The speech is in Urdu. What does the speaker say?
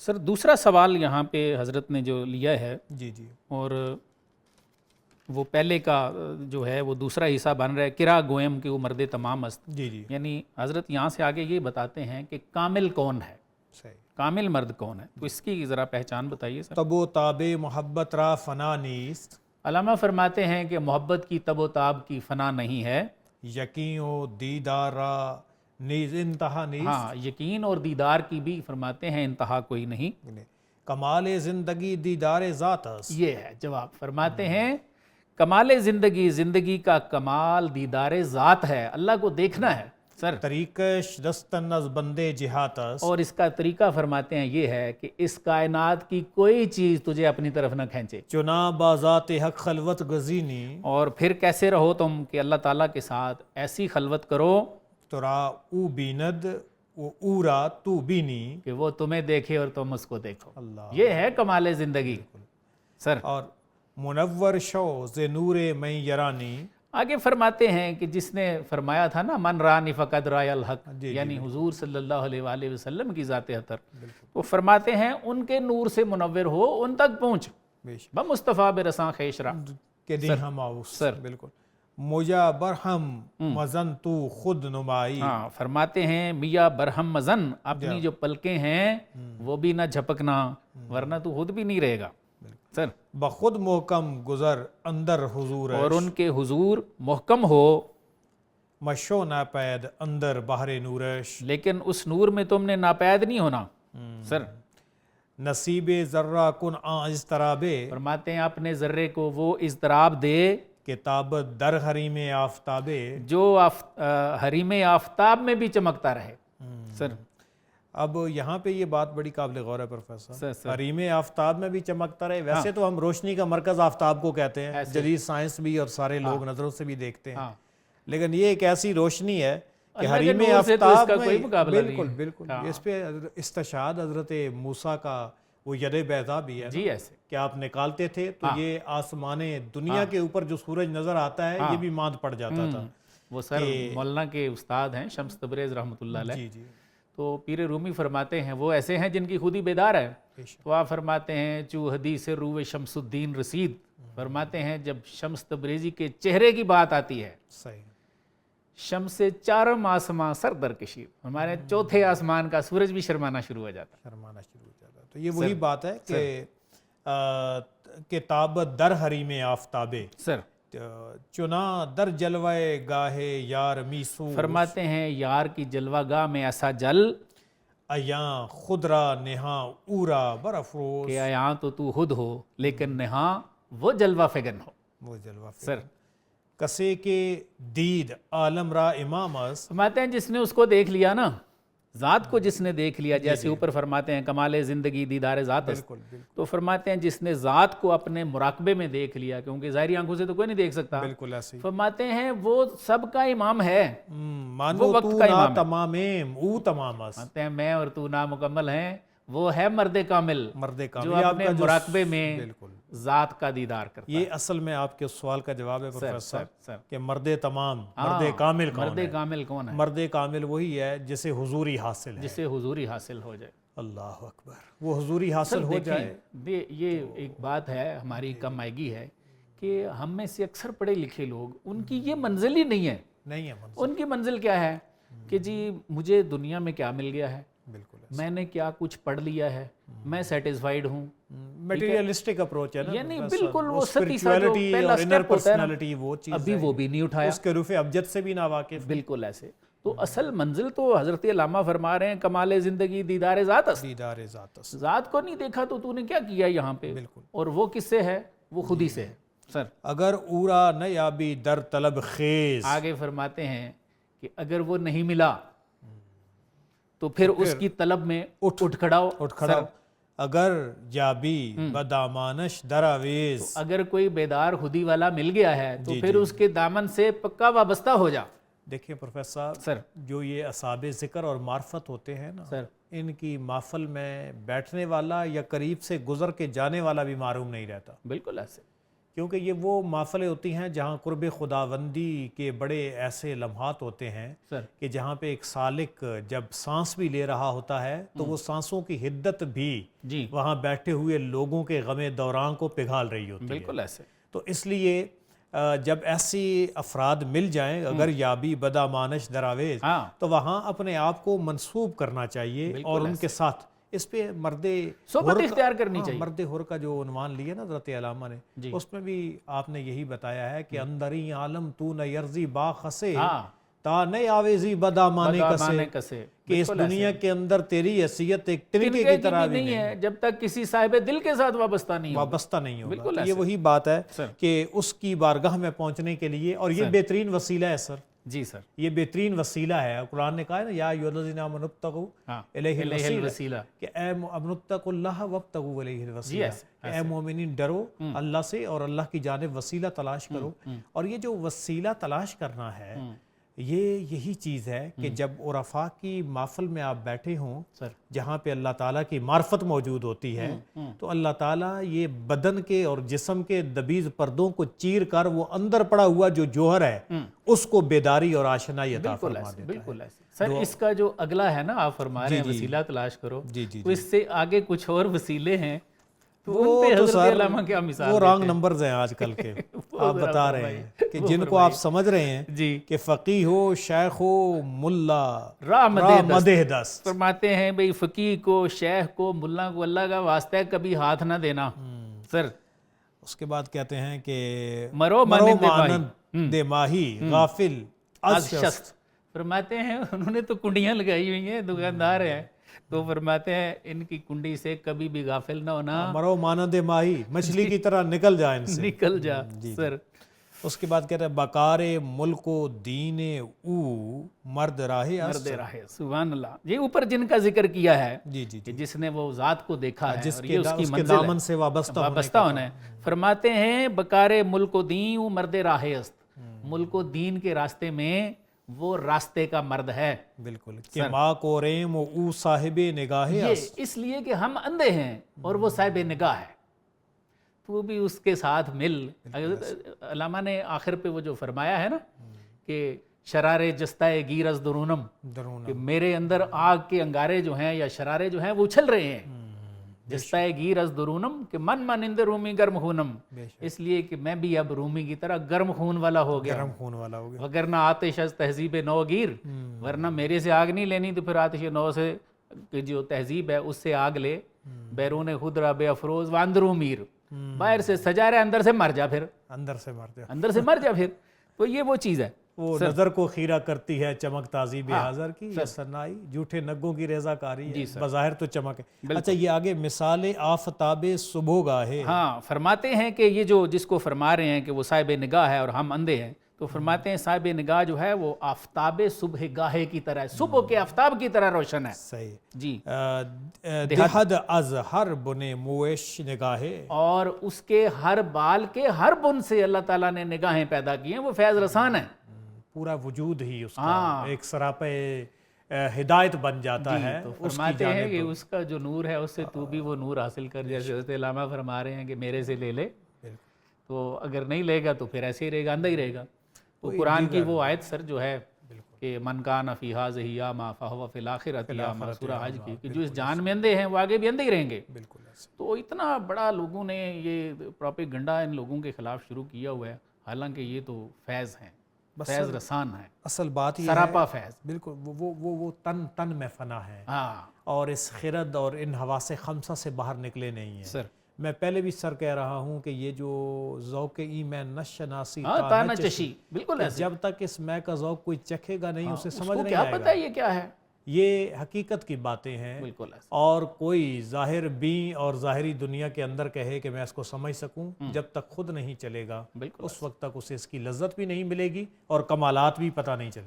سر دوسرا سوال یہاں پہ حضرت نے جو لیا ہے جی جی اور وہ پہلے کا جو ہے وہ دوسرا حصہ بن رہا ہے کرا گویم کہ وہ مرد تمام است، جی جی یعنی حضرت یہاں سے آگے یہ بتاتے ہیں کہ کامل کون ہے، صحیح. کامل مرد کون ہے، تو اس کی ذرا پہچان بتائیے سر. تب و تاب محبت را فنا نیست، علامہ فرماتے ہیں کہ محبت کی تب و تاب کی فنا نہیں ہے. یقین و دیدار را نیز انتہا نیست. ہاں، یقین اور دیدار کی بھی فرماتے ہیں انتہا کوئی نہیں. کمال زندگی دیدار ذات است. یہ ہے جواب. فرماتے ہیں کمال زندگی، زندگی کا کمال دیدار ذات ہے، اللہ کو دیکھنا ہے سر. طریقش دستن از بندے جہات است. اور اس کا طریقہ فرماتے ہیں یہ ہے کہ اس کائنات کی کوئی چیز تجھے اپنی طرف نہ کھینچے. چنا بازات حق خلوت گزینی، اور پھر کیسے رہو تم کہ اللہ تعالیٰ کے ساتھ ایسی خلوت کرو ترا او بیند و اورا تو بینی. کہ وہ تمہیں دیکھے اور تم اس کو دیکھو. اللہ. یہ ہے کمال زندگی سر. اور منور شو ز نور میں یرانی. آگے فرماتے ہیں کہ جس نے فرمایا تھا نا من رانی فقد رائے الحق، جی یعنی حضور صلی اللہ علیہ وآلہ وسلم کی ذات اطہر، وہ فرماتے ہیں ان کے نور سے منور ہو، ان تک پہنچ بے شک بمصطفیٰ برساں خیشرا. کہ دی ہم آؤس. سر. بالکل. مجا برہم مزن تو خود نمائی. ہاں، فرماتے ہیں میاں برہم مزن، اپنی جو پلکیں ہیں وہ بھی نہ جھپکنا ورنہ تو خود بھی نہیں رہے گا سر. بخود محکم گزر اندر حضور. اور ان کے حضور محکم ہو مشو ناپید اندر بحر نورش. لیکن اس نور میں تم نے ناپید نہیں ہونا سر. نصیب ذرہ کن آن اضطرابے. فرماتے ہیں اپنے ذرے کو وہ اضطراب دے کتاب در حریم آفتابے. جو حریم آفتاب میں بھی چمکتا رہے سر. اب یہاں پہ یہ بات بڑی قابل غور ہے پروفیسر. سر. حریم آفتاب میں بھی چمکتا رہے. ویسے تو ہم روشنی کا مرکز آفتاب کو کہتے ہیں، جدید سائنس بھی اور سارے لوگ نظروں سے بھی دیکھتے ہیں، لیکن یہ ایک ایسی روشنی ہے کہ حریم آفتاب میں بالکل بالکل اس پہ استشہاد حضرت موسیٰ کا وہ ید بیضا بھی ہے جی. ایسے کہ آپ نکالتے تھے تو یہ آسمان دنیا کے اوپر جو سورج نظر آتا ہے یہ بھی ماند پڑ جاتا تھا. وہ سر مولانا کے استاد ہیں شمس تبریز رحمۃ اللہ علیہ. جی جی. تو پیر رومی فرماتے ہیں وہ ایسے ہیں جن کی خود ہی بیدار ہے. تو آپ فرماتے ہیں چو حدیث روح شمس الدین رسید، فرماتے ہیں جب شمس تبریزی کے چہرے کی بات آتی ہے، صحیح. شمس چارم آسمان سر در کشید، ہمارے چوتھے آسمان کا سورج بھی شرمانا شروع ہو جاتا ہے. شرمانا شروع ہو جاتا ہے. تو یہ وہی بات ہے کہ کتاب در حریم آفتابے سر. چنا در جلوے گاہے یار میسو. فرماتے ہیں یار کی جلوہ گاہ میں ایسا جل ایاں خدرا نہاں اورا برافروز. کہ ایاں تو خود ہو لیکن نہاں وہ جلوہ فگن ہو. وہ جلوہ سر. کسے کے دید عالم را امام است. فرماتے ہیں جس نے اس کو دیکھ لیا نا، ذات کو جس نے دیکھ لیا، جیسے اوپر فرماتے ہیں کمال زندگی دیدار ذات است، تو فرماتے ہیں جس نے ذات کو اپنے مراقبے میں دیکھ لیا، کیونکہ ظاہری آنکھوں سے تو کوئی نہیں دیکھ سکتا، بالکل ایسے. فرماتے ہیں وہ سب کا امام ہے. مانو تو نا تمامیم او تمام است. فرماتے ہیں میں اور تو نامکمل ہیں، وہ ہے مرد کامل مرد کامل جو اپنے مراقبے میں بالکل ذات کا دیدار کرتا ہے. یہ اصل میں آپ کے سوال کا جواب ہے پروفیسر سر. کہ مرد تمام، مرد کامل کون مرد ہے؟ کامل کون ہے؟ مرد کامل وہی ہے جسے حضوری حاصل ہے. جسے حضوری حاصل ہو جائے. اللہ اکبر. وہ حضوری حاصل ہو جائے. یہ ایک بات ہے ہماری کم آئیگی ہے کہ ہم میں سے اکثر پڑھے لکھے لوگ ان کی یہ منزل ہی نہیں ہے. نہیں ہے منزل. ان کی منزل کیا ہے کہ جی مجھے دنیا میں کیا مل گیا ہے، بالکل میں نے کیا کچھ پڑھ لیا ہے، میں سیٹسفائیڈ ہوں. میٹیریلسٹک اپروچ ہے نا، یعنی بالکل وہ ستی سا جو پہلا سٹیپ ہوتا ہے نا، وہ چیز ابھی وہ بھی نہیں اٹھایا. اس کے روف ابجد سے بھی ناواقف. بالکل ایسے. تو اصل منزل تو حضرت علامہ فرما رہے ہیں کمال زندگی دیدار ذات است. دیدار ذات است. ذات کو نہیں دیکھا تو نے کیا کیا یہاں پہ. بالکل. اور وہ کس سے ہے؟ وہ خود ہی سے ہے سر. اگر اورا نہ یابی در طلب خیز. آگے فرماتے ہیں کہ اگر وہ نہیں ملا تو پھر اس کی طلب میں اٹھ کھڑاؤ. اگر جابی بدامانش دراویز. اگر کوئی بیدار خودی والا مل گیا ہے تو پھر اس کے دامن سے پکا وابستہ ہو جا. دیکھیں پروفیسر سر، جو یہ اصحاب ذکر اور معرفت ہوتے ہیں نا سر، ان کی محفل میں بیٹھنے والا یا قریب سے گزر کے جانے والا بھی معروم نہیں رہتا. بالکل ایسے. کیونکہ یہ وہ محفلیں ہوتی ہیں جہاں قرب خداوندی کے بڑے ایسے لمحات ہوتے ہیں کہ جہاں پہ ایک سالک جب سانس بھی لے رہا ہوتا ہے تو وہ سانسوں کی حدت بھی وہاں بیٹھے ہوئے لوگوں کے غم دوران کو پگھال رہی ہوتی ہے. بالکل ایسے. تو اس لیے جب ایسی افراد مل جائیں اگر یابی بدا مانش دراویز تو وہاں اپنے آپ کو منسوب کرنا چاہیے اور ان کے ساتھ اس پہ مرد صحبت اختیار کرنی چاہیے. مرد حر کا جو عنوان لیا نا حضرت علامہ نے اس میں بھی آپ نے یہی بتایا ہے کہ اندری عالم تو نہ یرزی با خسے تا نئے آویزی بدا مانے کسے کہ اس دنیا کے اندر تیری حیثیت ایک تنکے کی طرح بھی نہیں ہے جب تک کسی صاحب دل کے ساتھ وابستہ نہیں ہوگا. یہ وہی بات ہے کہ اس کی بارگاہ میں پہنچنے کے لیے اور یہ بہترین وسیلہ ہے سر. جی سر, یہ بہترین وسیلہ ہے. قرآن نے کہا ہے نا یا ایھا الذین آمنوا ابتغوا الیہ الوسیلہ کہ اے امنوا اتقوا اللہ وابتغوا الیہ الوسیلہ کہ اے مومنین ڈرو اللہ سے اور اللہ کی جانب وسیلہ تلاش کرو. اور یہ جو وسیلہ تلاش کرنا ہے یہی چیز ہے کہ جب عرفاء کی محفل میں آپ بیٹھے ہوں جہاں پہ اللہ تعالیٰ کی معرفت موجود ہوتی ہے تو اللہ تعالیٰ یہ بدن کے اور جسم کے دبیز پردوں کو چیر کر وہ اندر پڑا ہوا جو جوہر ہے اس کو بیداری اور آشنائی عطا فرما دیتا ہے. بالکل ایسے. سر اس کا جو اگلا ہے نا آپ فرما رہے ہیں وسیلہ تلاش کرو, تو اس سے آگے کچھ اور وسیلے ہیں وہ رانگ نمبرز ہیں آج کل کے. آپ بتا رہے ہیں کہ جن کو آپ سمجھ رہے ہیں کہ فقیہ ہو, شیخ ہو, ملا راہ مدح دست فرماتے ہیں بھئی فقیہ کو, شیخ کو, ملا کو اللہ کا واسطہ کبھی ہاتھ نہ دینا. سر اس کے بعد کہتے ہیں کہ مرو مانند دے ماہی غافل از شست. فرماتے ہیں انہوں نے تو کنڈیاں لگائی ہوئی ہیں, دکاندار ہیں, تو فرماتے ہیں ان کی کنڈی سے کبھی بھی غافل نہ ہونا. مرو مانند ماہی مچھلی کی طرح نکل جا ان سے, نکل جا. سر اس کے بعد کہتے ہیں بکار ملک و دین او مرد راہ سبحان اللہ. یہ اوپر جن کا ذکر کیا ہے کہ جس نے وہ ذات کو دیکھا ہے جس کے دامن سے وابستہ ہونا ہے. فرماتے ہیں بکار ملک و دین او مرد راہ است. ملک و دین کے راستے میں وہ راستے کا مرد ہے. بالکل کہ ماں کو ریم و او صاحب نگاہ اس لیے کہ ہم اندھے ہیں اور وہ صاحب نگاہ ہے. تو بھی اس کے ساتھ مل. علامہ نے آخر پہ وہ جو فرمایا ہے نا کہ شرارے جستہ گیر از درونم, کہ میرے اندر آگ کے انگارے جو ہیں یا شرارے جو ہیں وہ اچھل رہے ہیں. جستہ گیر از درونم کہ من مانند رومی گرم خونم, اس لیے کہ میں بھی اب رومی کی طرح گرم خون والا ہو گیا. وگرنہ آتش از تہذیب نو گیر, ورنہ میرے سے آگ نہیں لینی تو پھر آتش نو سے جو تہذیب ہے اس سے آگ لے. بیرون خود را بے افروز واندرو میر, باہر سے سجا رہے اندر سے مر جا, پھر اندر سے مر جا پھر. تو یہ وہ چیز ہے. وہ نظر کو خیرہ کرتی ہے چمک تازی بے حاضر کی, یہ سنائی جھوٹے نگوں کی رضا کاری ہے, بظاہر تو چمک ہے. اچھا یہ آگے مثال آفتاب صبح گاہے. ہاں فرماتے ہیں کہ یہ جو جس کو فرما رہے ہیں کہ وہ صاحب نگاہ ہے اور ہم اندھے ہیں, تو فرماتے ہیں صاحب نگاہ جو ہے وہ آفتاب صبح گاہے کی طرح ہے, صبح کے آفتاب کی طرح روشن ہے. صحیح جی. دہد از ہر بنے مویش نگاہے, اور اس کے ہر بال کے ہر بن سے اللہ تعالیٰ نے نگاہیں پیدا کی ہیں. وہ فیض رسان ہے. پورا وجود ہی اس کا ایک سراپے ہدایت بن جاتا ہے. تو فرماتے ہیں کہ اس کا جو نور ہے اس سے تو بھی وہ نور حاصل کر, جیسے حضرت علامہ فرما رہے ہیں کہ میرے سے لے لے, تو اگر نہیں لے گا تو پھر ایسے ہی رہے گا, اندھا ہی رہے گا. تو قرآن کی وہ آیت سر جو ہے کہ من کان فی ہذہ اعمی فہو فی الآخرۃ اعمی, سورہ حج کی, کہ جو اس جان میں اندھے ہیں وہ آگے بھی اندھے ہی رہیں گے. تو اتنا بڑا لوگوں نے یہ پروپیگنڈا ان لوگوں کے خلاف شروع کیا ہوا ہے, حالانکہ یہ تو فیض ہیں, فیض رسان ہے. اصل بات یہ سراپا فیض. بالکل وہ تن میں فنا ہے, اور اس خرد اور ان حواس خمسہ سے باہر نکلے نہیں ہیں. سر میں پہلے بھی سر کہہ رہا ہوں کہ یہ جو ذوق ایمان نشناسی تا نچشی, بالکل ایسے, جب تک اس میں کا ذوق کوئی چکھے گا نہیں اسے سمجھ نہیں آئے گا. کیا پتہ یہ کیا ہے, یہ حقیقت کی باتیں ہیں. بالکل ایسے. اور کوئی ظاہر بین اور ظاہری دنیا کے اندر کہے کہ میں اس کو سمجھ سکوں, جب تک خود نہیں چلے گا اس وقت تک اسے اس کی لذت بھی نہیں ملے گی اور کمالات بھی پتہ نہیں چلے گا.